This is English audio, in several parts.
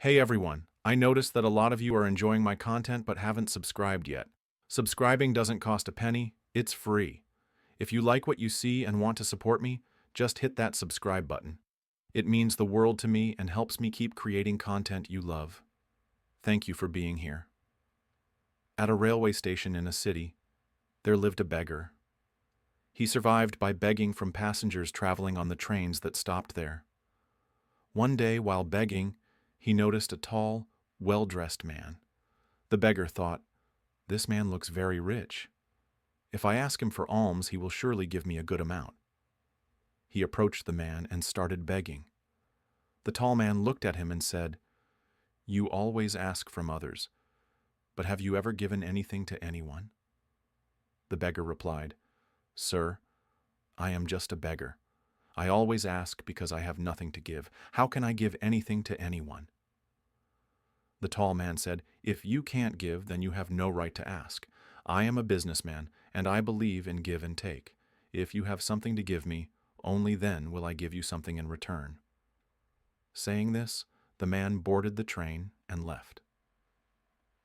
Hey everyone, I noticed that a lot of you are enjoying my content but haven't subscribed yet. Subscribing doesn't cost a penny, it's free. If you like what you see and want to support me, just hit that subscribe button. It means the world to me and helps me keep creating content you love. Thank you for being here. At a railway station in a city, there lived a beggar. He survived by begging from passengers traveling on the trains that stopped there. One day, while begging, he noticed a tall, well-dressed man. The beggar thought, "This man looks very rich. If I ask him for alms, he will surely give me a good amount." He approached the man and started begging. The tall man looked at him and said, "You always ask from others, but have you ever given anything to anyone?" The beggar replied, "Sir, I am just a beggar. I always ask because I have nothing to give. How can I give anything to anyone?" The tall man said, "If you can't give, then you have no right to ask. I am a businessman, and I believe in give and take. If you have something to give me, only then will I give you something in return." Saying this, the man boarded the train and left.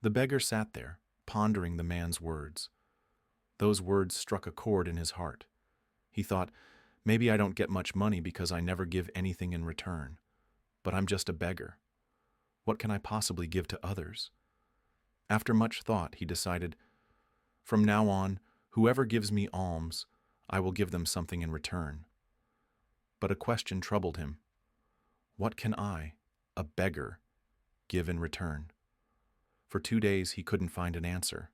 The beggar sat there, pondering the man's words. Those words struck a chord in his heart. He thought, maybe I don't get much money because I never give anything in return. But I'm just a beggar. What can I possibly give to others? After much thought, he decided, from now on, whoever gives me alms, I will give them something in return. But a question troubled him. What can I, a beggar, give in return? For 2 days he couldn't find an answer.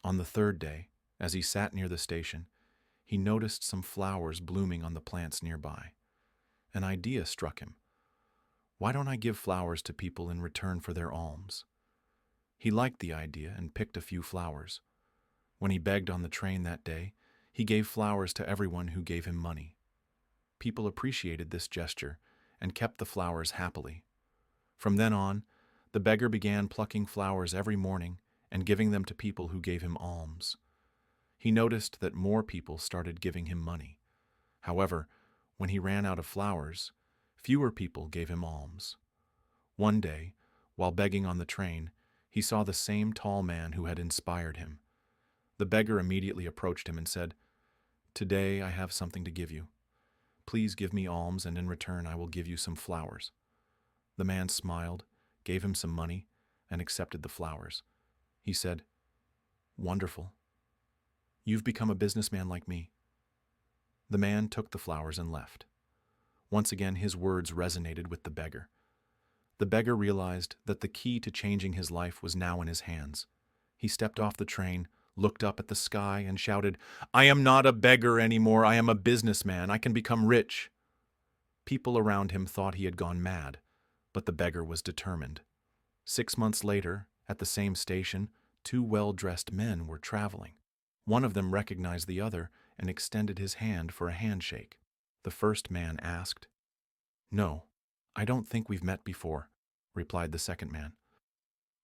On the third day, as he sat near the station, he noticed some flowers blooming on the plants nearby. An idea struck him. Why don't I give flowers to people in return for their alms? He liked the idea and picked a few flowers. When he begged on the train that day, he gave flowers to everyone who gave him money. People appreciated this gesture and kept the flowers happily. From then on, the beggar began plucking flowers every morning and giving them to people who gave him alms. He noticed that more people started giving him money. However, when he ran out of flowers, fewer people gave him alms. One day, while begging on the train, he saw the same tall man who had inspired him. The beggar immediately approached him and said, "Today I have something to give you. Please give me alms, and in return I will give you some flowers." The man smiled, gave him some money, and accepted the flowers. He said, "Wonderful. You've become a businessman like me." The man took the flowers and left. Once again, his words resonated with the beggar. The beggar realized that the key to changing his life was now in his hands. He stepped off the train, looked up at the sky, and shouted, "I am not a beggar anymore. I am a businessman. I can become rich." People around him thought he had gone mad, but the beggar was determined. 6 months later, at the same station, two well-dressed men were traveling. One of them recognized the other and extended his hand for a handshake. The first man asked, "No, I don't think we've met before," replied the second man.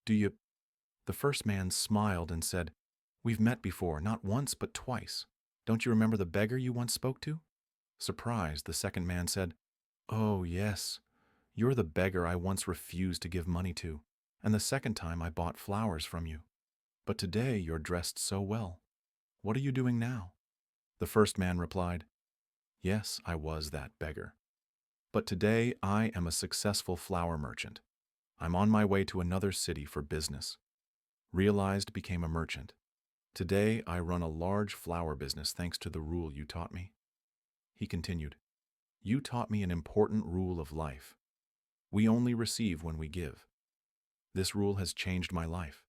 "Do you—" The first man smiled and said, "We've met before, not once but twice. Don't you remember the beggar you once spoke to?" Surprised, the second man said, "Oh, yes. You're the beggar I once refused to give money to, and the second time I bought flowers from you. But today you're dressed so well. What are you doing now?" The first man replied, "Yes, I was that beggar. But today I am a successful flower merchant. I'm on my way to another city for business. Realized became a merchant. Today I run a large flower business thanks to the rule you taught me." He continued, "You taught me an important rule of life. We only receive when we give. This rule has changed my life."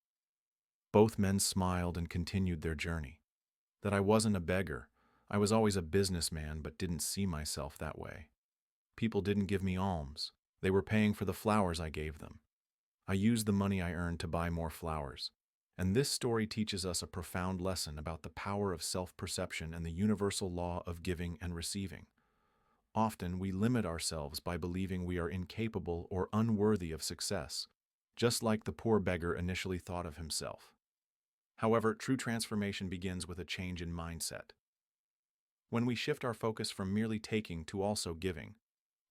Both men smiled and continued their journey. That I wasn't a beggar. I was always a businessman, but didn't see myself that way. People didn't give me alms. They were paying for the flowers I gave them. I used the money I earned to buy more flowers. And this story teaches us a profound lesson about the power of self-perception and the universal law of giving and receiving. Often we limit ourselves by believing we are incapable or unworthy of success, just like the poor beggar initially thought of himself. However, true transformation begins with a change in mindset. When we shift our focus from merely taking to also giving,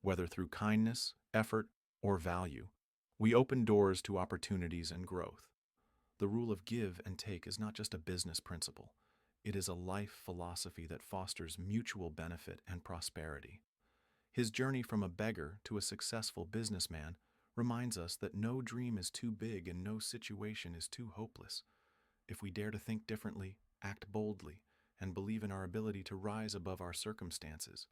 whether through kindness, effort, or value, We open doors to opportunities and growth. The rule of give and take is not just a business principle. It is a life philosophy that fosters mutual benefit and prosperity. His journey from a beggar to a successful businessman reminds us that no dream is too big and no situation is too hopeless. If we dare to think differently, act boldly, and believe in our ability to rise above our circumstances,